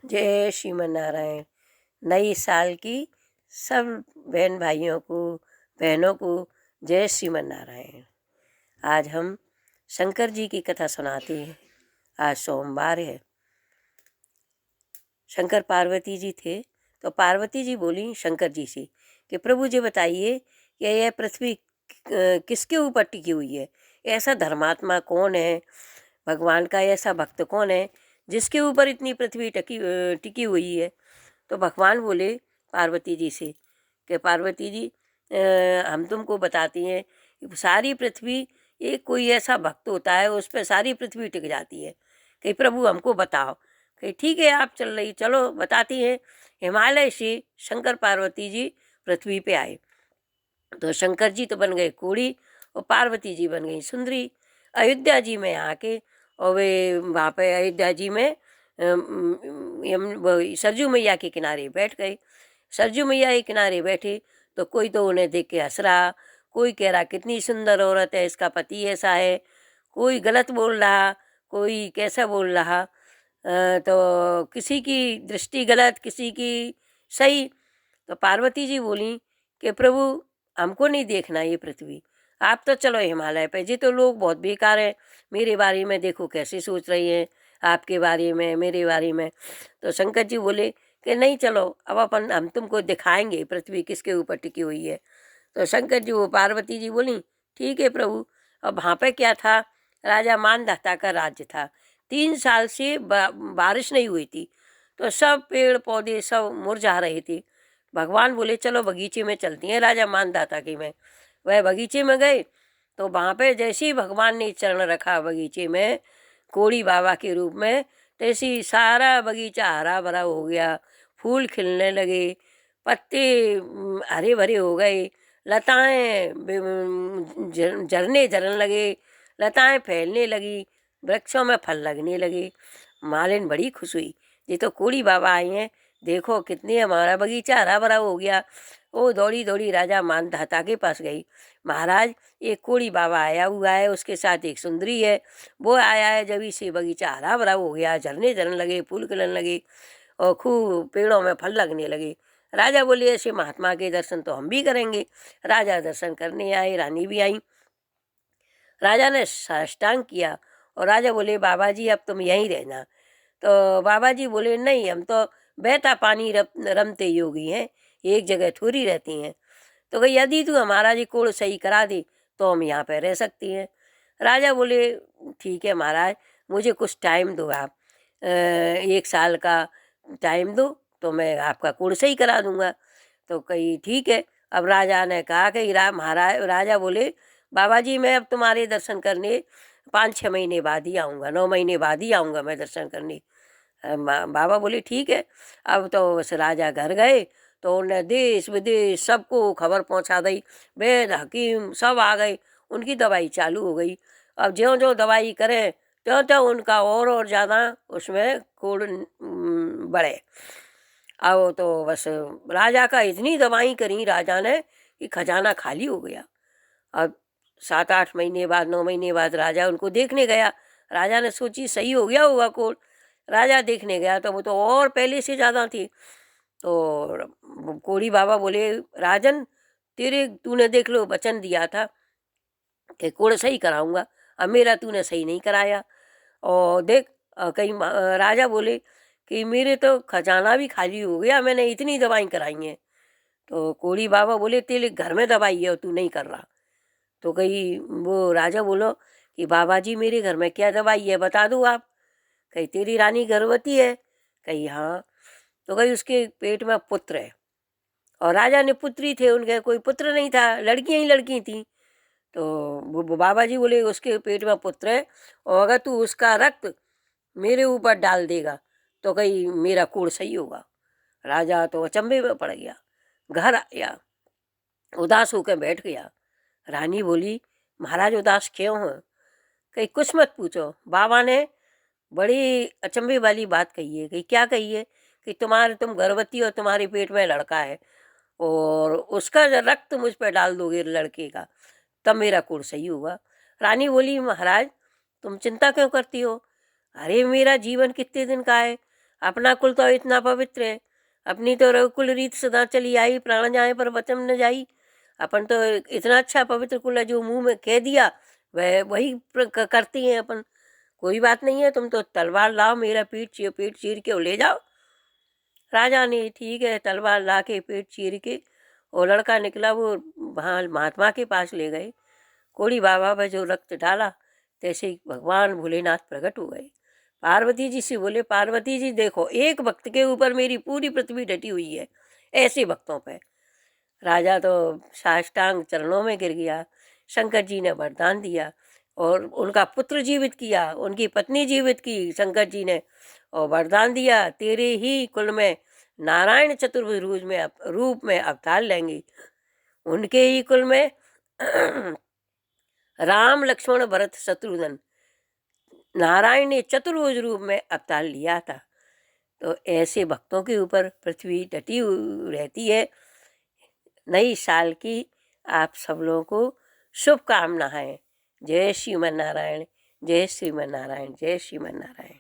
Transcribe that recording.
जय श्रीमन नारायण। नई साल की सब बहन भाइयों को, बहनों को जय श्रीमन नारायण। आज हम शंकर जी की कथा सुनाते हैं। आज सोमवार है। शंकर पार्वती जी थे, तो पार्वती जी बोली शंकर जी से कि प्रभु जी बताइए कि यह पृथ्वी किसके ऊपर टिकी हुई है? ऐसा धर्मात्मा कौन है? भगवान का ऐसा भक्त कौन है जिसके ऊपर इतनी पृथ्वी टिकी हुई है? तो भगवान बोले पार्वती जी से कि पार्वती जी, हम तुमको बताती हैं कि सारी पृथ्वी, एक कोई ऐसा भक्त होता है उस पर सारी पृथ्वी टिक जाती है। कि प्रभु हमको बताओ। कि ठीक है, आप चलो बताती हैं। हिमालय से शंकर पार्वती जी पृथ्वी पे आए, तो शंकर जी तो बन गए कोढ़ी और पार्वती जी बन गई सुंदरी। अयोध्या जी में आके और वे वहाँ पे अयोध्या जी में सरजू मैया के किनारे बैठ गए। सरजू मैया के किनारे बैठे तो कोई तो उन्हें देख के हंस रहा, कोई कह रहा कितनी सुंदर औरत है, इसका पति ऐसा है, कोई गलत बोल रहा, कोई कैसा बोल रहा। तो किसी की दृष्टि गलत, किसी की सही। तो पार्वती जी बोली कि प्रभु हमको नहीं देखना ये पृथ्वी, आप तो चलो हिमालय पे। जी तो लोग बहुत बेकार हैं, मेरे बारे में देखो कैसे सोच रही हैं, आपके बारे में, मेरे बारे में। तो शंकर जी बोले कि नहीं, चलो अब हम तुमको दिखाएंगे पृथ्वी किसके ऊपर टिकी हुई है। तो शंकर जी, वो पार्वती जी बोली ठीक है प्रभु। अब वहाँ पे क्या था? राजा मानधाता का राज्य था। 3 साल से बारिश नहीं हुई थी, तो सब पेड़ पौधे सब मुरझा रहे थे। भगवान बोले चलो बगीचे में चलती हैं राजा मानधाता की में। वह बगीचे में गए तो वहाँ पे जैसे ही भगवान ने चरण रखा बगीचे में कोढ़ी बाबा के रूप में, तैसे ही सारा बगीचा हरा भरा हो गया। फूल खिलने लगे, पत्ते हरे भरे हो गए, लताएं झरने झरने लगे, लताएं फैलने लगी, वृक्षों में फल लगने लगे। मालिन बड़ी खुश हुई, ये तो कोढ़ी बाबा आए हैं, देखो कितनी हमारा बगीचा हरा भरा हो गया। वो दौड़ी दौड़ी राजा मानधाता के पास गई। महाराज, एक कोढ़ी बाबा आया हुआ है, उसके साथ एक सुंदरी है, वो आया है, जब से बगीचा हरा भरा हो गया, झरने झरने लगे, फूल खिलने लगे और खूब पेड़ों में फल लगने लगे। राजा बोले ऐसे महात्मा के दर्शन तो हम भी करेंगे। राजा दर्शन करने आए, रानी भी आई। राजा ने साष्टांग किया और राजा बोले बाबा जी अब तुम यहीं रहना। तो बाबा जी बोले नहीं, हम तो बहता पानी रमते योगी हैं, एक जगह थोड़ी रहती हैं। तो कही यदि तू हमारा जी कोड़ सही करा दे तो हम यहाँ पर रह सकती हैं। राजा बोले ठीक है महाराज, मुझे कुछ टाइम दो आप, 1 साल का टाइम दो तो मैं आपका कोड़ सही करा दूंगा। तो कही ठीक है। अब राजा ने कहा कि महाराज, राजा बोले बाबा जी मैं अब तुम्हारे दर्शन करने 5-6 महीने बाद ही आऊँगा, 9 महीने बाद ही आऊँगा मैं दर्शन करने। बाबा बोले ठीक है। अब तो बस राजा घर गए तो उन्हें देश विदेश सबको खबर पहुंचा दी। वैद हकीम सब आ गए, उनकी दवाई चालू हो गई। अब ज्यों ज्यों दवाई करें त्यों त्यों उनका और ज़्यादा उसमें कोड़ बढ़े। अब तो बस राजा का इतनी दवाई करी राजा ने कि खजाना खाली हो गया। अब 7-8 महीने बाद, 9 महीने बाद राजा उनको देखने गया। राजा ने सोची सही हो गया होगा कोड़। राजा देखने गया तो वो तो और पहले से ज़्यादा थी। तो कोढ़ी बाबा बोले राजन, तूने देख लो वचन दिया था कि कोड़ सही कराऊंगा, अब मेरा तूने सही नहीं कराया। और देख कहीं राजा बोले कि मेरे तो खजाना भी खाली हो गया, मैंने इतनी दवाई कराई हैं। तो कोढ़ी बाबा बोले तेरे घर में दवाई है और तू नहीं कर रहा। तो कहीं वो राजा बोलो कि बाबा जी मेरे घर में क्या दवाई है बता दो आप। कहीं तेरी रानी गर्भवती है। कहीं हाँ। तो कहीं उसके पेट में पुत्र है और राजा ने पुत्री थे, उनके कोई पुत्र नहीं था, लड़कियां ही लड़की थी। तो वो बाबा जी बोले उसके पेट में पुत्र है और अगर तू उसका रक्त मेरे ऊपर डाल देगा तो कहीं मेरा कोड़ सही होगा। राजा तो अचंभे में पड़ गया, घर आया, उदास होकर बैठ गया। रानी बोली महाराज उदास क्यों हो? कहीं कुछ मत पूछो। बाबा ने बड़ी अचंभे वाली बात कही है। कि क्या कही है? कि तुम गर्भवती और तुम्हारे पेट में लड़का है और उसका रक्त मुझ पर डाल दोगे लड़के का तब मेरा कोड़ सही होगा। रानी बोली महाराज तुम चिंता क्यों करती हो? अरे मेरा जीवन कितने दिन का है, अपना कुल तो इतना पवित्र है, अपनी तो रघुकुल रीत सदा चली आई, प्राण जाए पर वचन न जाई। अपन तो इतना अच्छा पवित्र कुल है, जो मुंह में कह दिया वह वही करती हैं अपन। कोई बात नहीं है, तुम तो तलवार लाओ, मेरा पीठ चीर के ले जाओ। राजा ने ठीक है तलवार ला के पेट चीर के, और लड़का निकला, वो वहाँ महात्मा के पास ले गए। कोड़ी बाबा पर जो रक्त डाला, तैसे ही भगवान भोलेनाथ प्रकट हो गए। पार्वती जी से बोले, पार्वती जी देखो, एक भक्त के ऊपर मेरी पूरी पृथ्वी डटी हुई है, ऐसे भक्तों पे। राजा तो साष्टांग चरणों में गिर गया। शंकर जी ने वरदान दिया और उनका पुत्र जीवित किया, उनकी पत्नी जीवित की शंकर जी ने, और वरदान दिया तेरे ही कुल में नारायण चतुर्भुज रूप में अवतार लेंगे। उनके ही कुल में राम लक्ष्मण भरत शत्रुघ्न, नारायण ने चतुर्भुज रूप में अवतार लिया था। तो ऐसे भक्तों के ऊपर पृथ्वी डटी रहती है। नई साल की आप सब लोगों को शुभकामनाएं। जय श्रीमन नारायण, जय श्रीमन नारायण, जय श्रीमन नारायण।